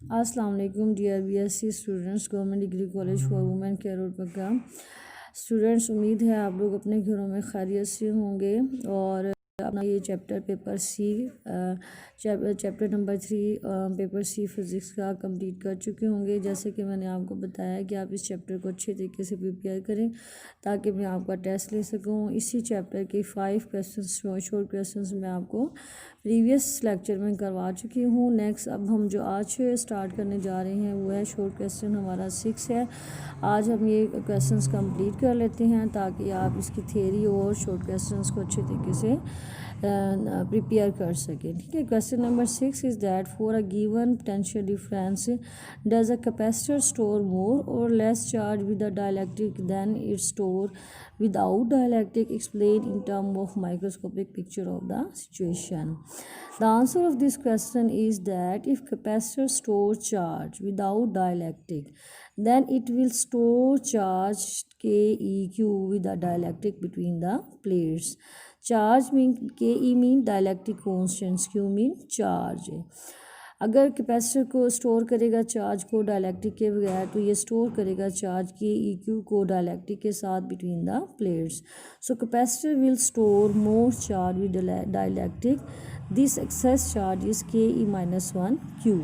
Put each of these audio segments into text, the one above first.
अस्सलाम वालेकुम dear BSc students, government degree college for women Karor Pacca students. उम्मीद है आप लोग अपने घरों में खैरियत से होंगे और अपना ये chapter paper C chapter number 3 paper C physics का कंप्लीट कर चुके होंगे। जैसे कि मैंने आपको बताया कि आप इस चैप्टर को अच्छे तरीके से प्रिपेयर करें ताकि मैं आपका टेस्ट ले सकूं। इसी चैप्टर के 5 क्वेश्चन शॉर्ट क्वेश्चंस मैं आपको प्रीवियस लेक्चर में करवा चुकी हूँ। नेक्स्ट अब हम जो आज स्टार्ट करने जा रहे हैं वो है शॉर्ट क्वेश्चन हमारा 6 है। आज हम ये क्वेश्चंस कंप्लीट कर लेते हैं ताकि आप इसकी थ्योरी और शॉर्ट क्वेश्चंस को अच्छे तरीके से प्रिपेयर कर सकें। ठीक है, question number 6 is that for a given potential difference does a capacitor store more or less charge with the dielectric then it store without dialectic? Explain in terms of microscopic picture of the situation. The answer of this question is that if capacitor store charge without dialectic, then it will store charge KEQ with the dialectric between the plates. Charge mean KE mean dielectric constants, Q mean charge. अगर capacitor को store करेगा charge को dielectric के बगैर तो ये store करेगा charge के EQ को डायलैक्ट्रिक के साथ between the plates. So capacitor will store more charge with dielectric, this excess charge is KE-1 Q।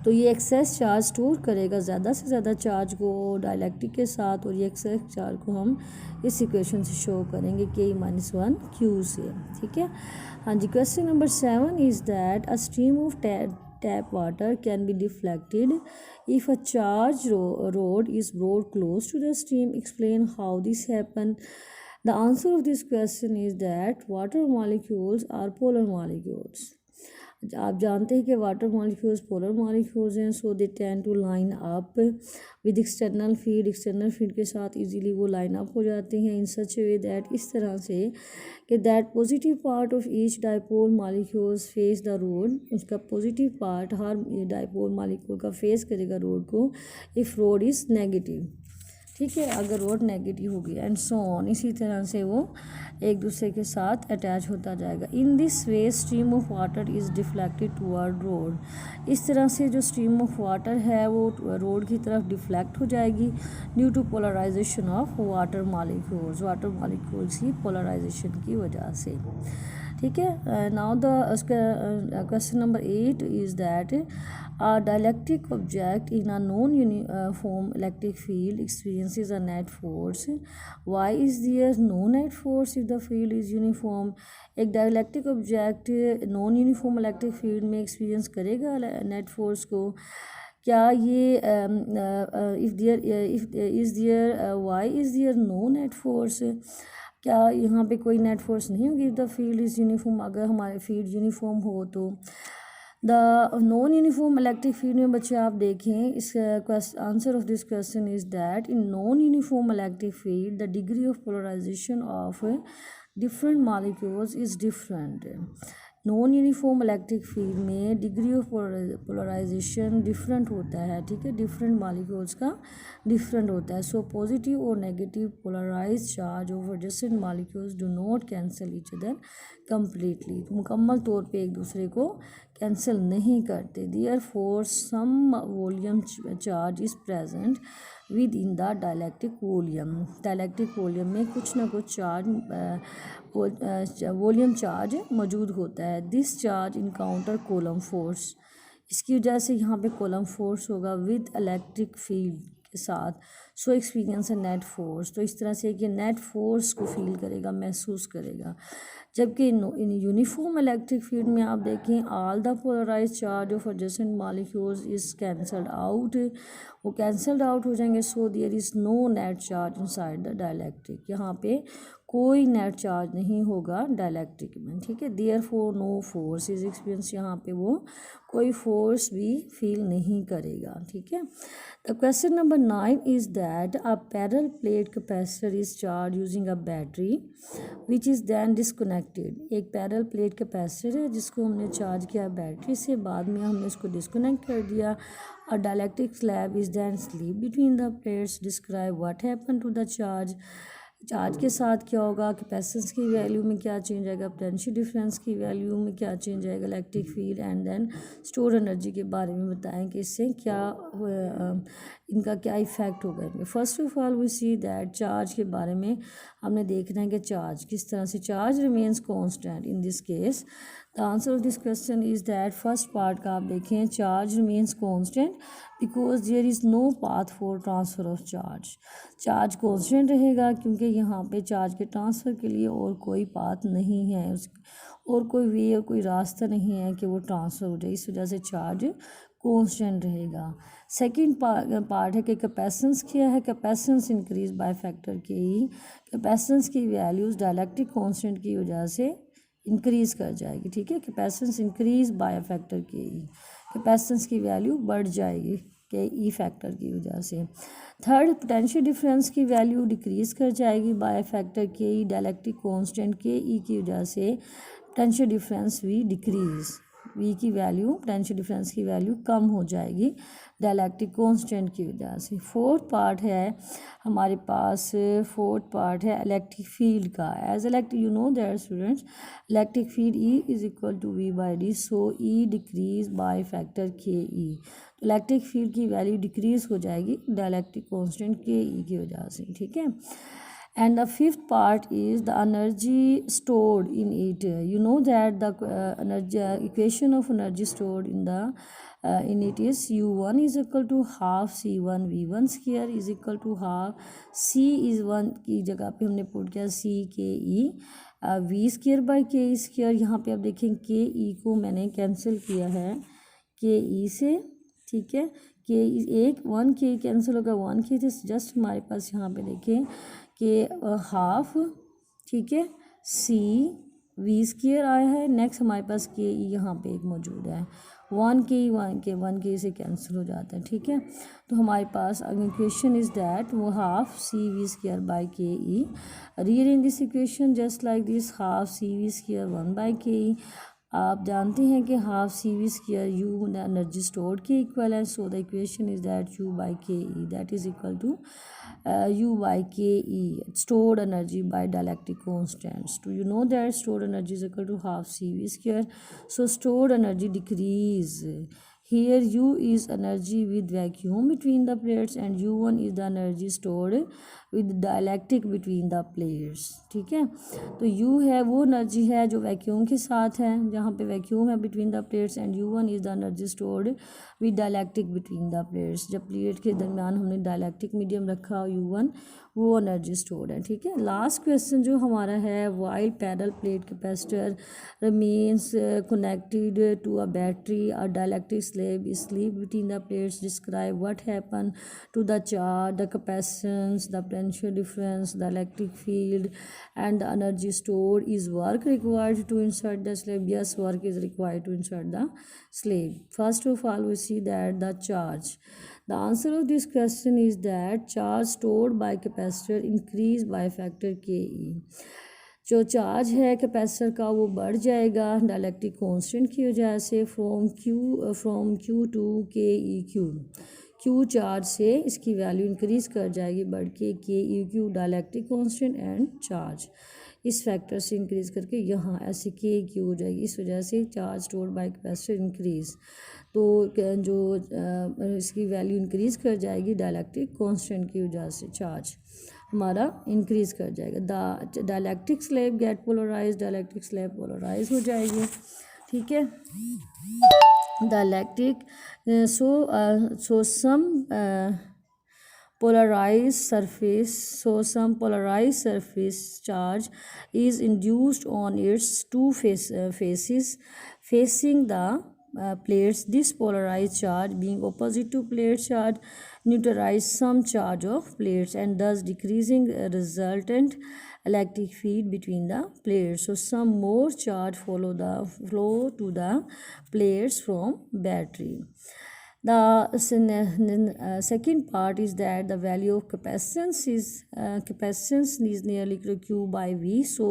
तो ये एक्सेस चार्ज स्टोर करेगा ज़्यादा से ज़्यादा चार्ज को डायलैक्ट्रिक के साथ और ये एक्सेस चार्ज को हम इस इक्वेशन से शो करेंगे KE-1 Q से। ठीक है, हाँ जी। Question number 7 is that a stream of tap water can be deflected if a charge rod is brought close to the stream. Explain how this happened. The answer of this question is that water molecules are polar molecules. आप जानते हैं कि water molecules polar molecules हैं, so they tend to line up with external field के साथ easily वो line up हो जाते हैं इन सच वे दैट, इस तरह से कि that positive part of each dipole molecules face the road. उसका पॉजिटिव पार्ट हर डाइपोल मॉलिक्यूल का फेस करेगा रोड को इफ़ रोड इज़ नेगेटिव। ठीक है, अगर रोड नेगेटिव होगी एंड सो ऑन, इसी तरह से वो एक दूसरे के साथ अटैच होता जाएगा। In this way stream of water is deflected toward road. इस तरह से जो स्ट्रीम ऑफ वाटर है वो रोड की तरफ डिफ्लेक्ट हो जाएगी due to polarization of water molecules की पोलराइजेशन की वजह से। ठीक है, now the question number 8 is that a dielectric object in a non-uniform electric field experiences a net force. Why is there no net force if the field is uniform? एक dielectric object non uniform electric field में experience करेगा net force को। क्या ये why is there no net force? क्या यहाँ पे कोई नेट फोर्स नहीं होगी if the field is uniform? अगर हमारे फील्ड यूनिफॉर्म हो तो the non uniform electric field में बच्चे आप देखें, इस answer of this question is that in non uniform electric field the degree of polarization of different molecules is different. Non uniform electric field में degree of polarisation different होता है। ठीक है, डिफरेंट मॉलिक्यूल्स का डिफरेंट होता है। So positive और negative polarize charge of adjacent molecules do not cancel each other completely, मुकम्मल तौर पे एक दूसरे को कैंसिल नहीं करते। Therefore some volume charge is present within the dielectric volume. Dielectric volume में कुछ ना कुछ चार्ज वॉल्यूम चार्ज मौजूद होता है। This charge encounter coulomb force, इसकी वजह से यहाँ पे कोलम फोर्स होगा विद इलेक्ट्रिक फील्ड के साथ। सो एक्सपीरियंस है नेट फोर्स, तो इस तरह से कि नेट फोर्स को फील करेगा, महसूस करेगा। जबकि इन यूनिफॉर्म इलेक्ट्रिक फील्ड में आप देखें all the polarize charge of adjacent molecules is cancelled out, वो कैंसल्ड आउट हो जाएंगे। So there is no net charge inside the dielectric, यहाँ पे कोई नेट चार्ज नहीं होगा डायलैक्ट्रिक में। ठीक है, therefore no force is experience, यहाँ पे वो कोई फोर्स भी फील नहीं करेगा। ठीक है, the question number 9 is that a parallel plate capacitor is charge using a battery which is then disconnected. एक पैरेलल प्लेट कैपेसिटर है जिसको हमने चार्ज किया बैटरी से, बाद में हमने इसको डिस्कनेक्ट कर दिया। A dielectric slab is then slip between the plates, describe what happen to the charge. Charge के साथ क्या होगा, कैपेसिटेंस की वैल्यू में क्या चेंज आएगा, पोटेंशियल डिफरेंस की वैल्यू में क्या चेंज आएगा, electric field and then store energy के बारे में बताएं कि इससे क्या इनका क्या इफ़ेक्ट होगा। First of all we see that charge के बारे में हमने देखना है कि चार्ज किस तरह से, charge remains constant in this case. The answer of this question is that first part का आप देखें, charge remains constant because there is no path for transfer of charge. Charge constant रहेगा क्योंकि यहाँ पे चार्ज के ट्रांसफ़र के लिए और कोई पाथ नहीं है, उस और कोई वे और कोई रास्ता नहीं है कि वो ट्रांसफ़र हो जाए, इस वजह से चार्ज कांस्टेंट रहेगा। सेकंड पार्ट है कि कैपेसिटेंस क्या है, capacitance increase by factor K E. Capacitance की वैल्यूज़ डायलैक्ट्रिक कांस्टेंट की वजह से इंक्रीज कर जाएगी, ठीक है। Capacitance increase by factor K E, capacitance की वैल्यू बढ़ जाएगी के ई फैक्टर की वजह से। थर्ड, पोटेंशियल डिफरेंस की वैल्यू डिक्रीज कर जाएगी बाय फैक्टर के ई, डायलैक्ट्रिक कांस्टेंट के ई की वजह से potential difference V decrease, V की वैल्यू, पोटेंशियल डिफरेंस की वैल्यू कम हो जाएगी डायलैक्ट्रिक कांस्टेंट की वजह से। फोर्थ पार्ट है हमारे पास, फोर्थ पार्ट है इलेक्ट्रिक फील्ड का। As electric you know that students, electric field E is equal to V by D, so E decrease by factor K E. तो इलेक्ट्रिक फील्ड की वैल्यू डिक्रीज हो जाएगी dielectric constant के ई की वजह से, ठीक है। And the fifth part is the energy stored in it. You know that the energy equation of energy stored in it is U1 is equal to half C1 V1 square is equal to half C is 1 की जगह पे हमने put किया C के E V square by K E square. यहाँ पे आप देखें के ई को मैंने कैंसिल किया है के ई से, ठीक है। के एक 1 के कैंसिल होगा, 1 के थे, जस्ट हमारे पास यहाँ पे देखें कि हाफ, ठीक है, सी वी स्क्र आया है। नेक्स्ट हमारे पास के ई यहाँ पे एक मौजूद है, 1 के से कैंसिल हो जाता है, ठीक है। तो हमारे पास इक्वेशन इज़ दैट वो half C V square by K E. Rearrange this equation just like this, half C V square 1 by K E. आप जानते हैं कि half C V square U energy stored के इक्वल है, so the equation is that U by K E that is equal to U by Ke, stored energy by dielectric constants. Do you know that stored energy is equal to half CV square? So stored energy decrease. Here U is energy with vacuum between the plates and U1 is the energy stored with dielectric between the plates, ठीक है। तो U है वो energy है जो vacuum के साथ है, जहाँ पे वैक्यूम है between the plates, and U1 is the energy stored with dielectric between the plates. जब प्लेट के दरमियान हमने डायलैक्ट्रिक मीडियम रखा U1, वो एनर्जी स्टोर्ड है, ठीक है। लास्ट क्वेश्चन जो हमारा है, while parallel plate capacitor remains connected to a battery, a dielectric slab is sleep between the plates, describe what happened to the charge, the capacitance, the potential difference, the electric field and the energy stored. Is work required to insert the slab? Yes, work is required to insert the slab. First of all we see that the charge, the answer of this question is that charge stored by capacitor increase by factor Ke। जो charge है capacitor का वो बढ़ जाएगा dielectric constant की वजह से, from Q to के ई क्यू चार्ज से इसकी वैल्यू इंक्रीज़ कर जाएगी बढ़ के के E Q, dielectric constant and charge, इस फैक्टर से इंक्रीज़ करके यहाँ ऐसे के क्यू हो जाएगी। इस वजह से charge stored by capacitor increase, तो जो इसकी वैल्यू इंक्रीज़ कर जाएगी डायलैक्ट्रिक कांस्टेंट की वजह से, चार्ज हमारा इंक्रीज़ कर जाएगा। The dielectric slab get polarize, dielectric slab polarize हो जाएगी, ठीक है। Dielectric so some polarized surface charge is induced on its two faces facing the plates. This polarized charge being opposite to plate charge neutralize some charge of plates and thus decreasing resultant electric field between the plates. So some more charge flow to the plates from battery. The second part is that the value of capacitance is nearly equal to Q by V. So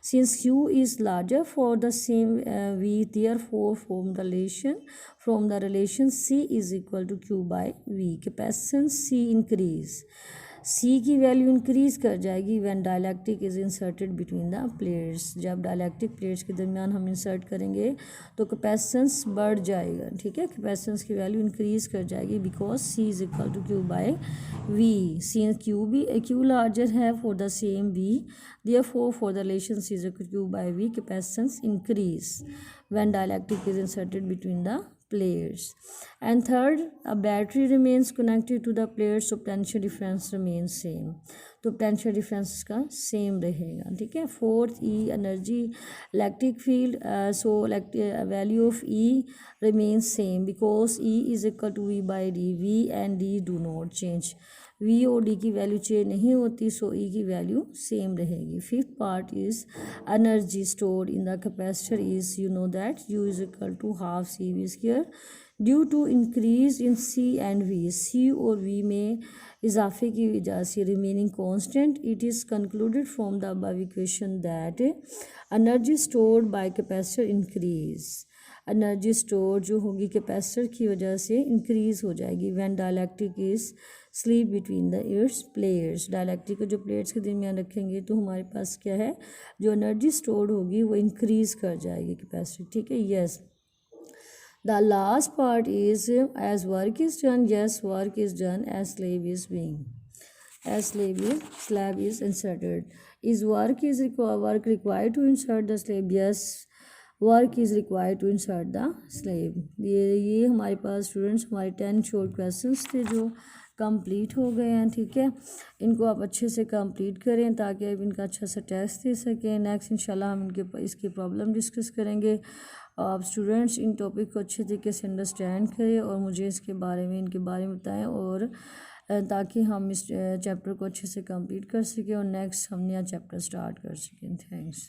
since Q is larger for the same V, therefore from the relation C is equal to Q by V, capacitance C increase. सी की value increase कर जाएगी when dielectric is inserted between the plates, जब dielectric plates के दरमियान हम insert करेंगे तो capacitance बढ़ जाएगा, ठीक है, कैपेसिटेंस की वैल्यू इंक्रीज़ कर जाएगी because C is equal to Q by V, C Q larger है for the same V, therefore for the relation C is equal to Q by V capacitance increase when dielectric is inserted between the plates. And third, a battery remains connected to the plate, so potential difference remains same, तो potential difference का same रहेगा, ठीक है. Fourth, E energy electric field, so value of E remains same because E is equal to V by D, V and D do not change, V और D की value change नहीं होती, so E की value same रहेगी. Fifth part is energy stored in the capacitor is, you know that U is equal to half C V square due to increase in C and V, C और V में इजाफे की वजह से remaining constant. It is concluded from the above equation that energy stored by capacitor increase, energy store जो होगी capacitor की वजह से इंक्रीज़ हो जाएगी when dielectric is sleep between the it's plates. Dielectric को जो प्लेट्स के दरमियान रखेंगे तो हमारे पास क्या है, जो एनर्जी स्टोर्ड होगी वो इंक्रीज़ कर जाएगी कैपेसिटी, ठीक है. Yes, the last part is as work is done, yes work is done as slab is being, as slab is inserted. Is work required to insert the slab? Yes, work is required to insert the slab. ये हमारे पास students हमारे 10 short questions थे जो complete हो गए हैं, ठीक है. इनको आप अच्छे से कंप्लीट करें ताकि आप इनका अच्छा सा टेस्ट दे सकें. नेक्स्ट इंशाल्लाह हम इसकी प्रॉब्लम डिस्कस करेंगे. आप स्टूडेंट्स इन टॉपिक को अच्छे तरीके से अंडरस्टैंड करें और मुझे इनके बारे में बताएं, और ताकि हम इस चैप्टर को अच्छे से कंप्लीट कर सकें और नेक्स्ट हम नया चैप्टर स्टार्ट कर सकें. थैंक्स.